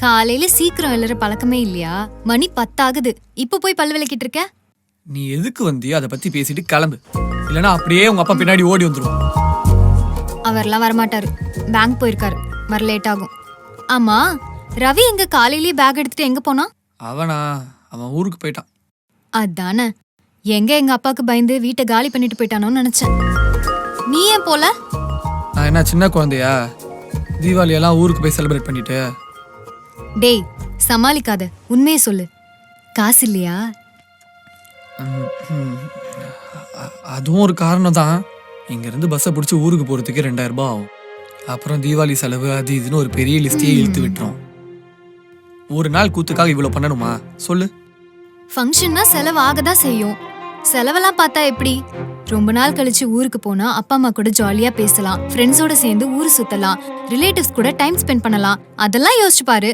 காலையில சீக்கிரம் எழுற பழக்கமே இல்லையா? மணி 10 ஆகுது. இப்ப போய் பல்லு விளக்கிட்டு இருக்க? நீ எதுக்கு வந்தியோ அதை பத்தி பேசிட்டு கிளம்பு. இல்லனா அப்படியே உங்க அப்பா பின்னாடி ஓடி வந்துரும். அவர்லாம் வரமாட்டாரு. பேங்க் போயிருக்காரு. வர லேட் ஆகும். ஆமா, ரவி எங்க காலையிலேயே பேக் எடுத்துட்டு எங்க போனா? அவன் ஊருக்கு போயிட்டான். அதானே, எங்க அப்பாக்கு பயந்து வீட்டை காலி பண்ணிட்டு போயிட்டானோன்னு நினைச்சேன். நீ ஏன் போல? நான் என்ன சின்ன குழந்தையா? தீபாவளி எல்லாம் ஊருக்கு போய் செலிப்ரேட் பண்ணிட்டு. டேய், சமாளிக்காத, உண்மையை சொல்லு. காசு இல்லையா? அதுவும் ஒரு காரணம் தான். இங்க இருந்து பஸ்ஸை பிடிச்சி ஊருக்கு போறதுக்கு 2000 ரூபாய் ஆகும். அப்புறம் தீபாவளி செலவு அது இதுன்னு ஒரு பெரிய லிஸ்டையே இழுத்து விட்டுரும். ஒரு நாள் கூத்துக்காக இவ்வளவு பண்ணணுமா சொல்லு? ஃபங்க்ஷன்னா செலவு ஆகதான் செய்யும். செலவெல்லாம் பார்த்தா எப்படி? ரொம்ப நாள் கழிச்சு ஊருக்கு போனா அப்பா அம்மா கூட ஜாலியா பேசலாம், ஃப்ரெண்ட்ஸோட சேர்ந்து ஊர் சுத்தலாம், ரிலேட்டிவ்ஸ் கூட டைம் ஸ்பெண்ட் பண்ணலாம். அதெல்லாம் யோசிச்சு பாரு.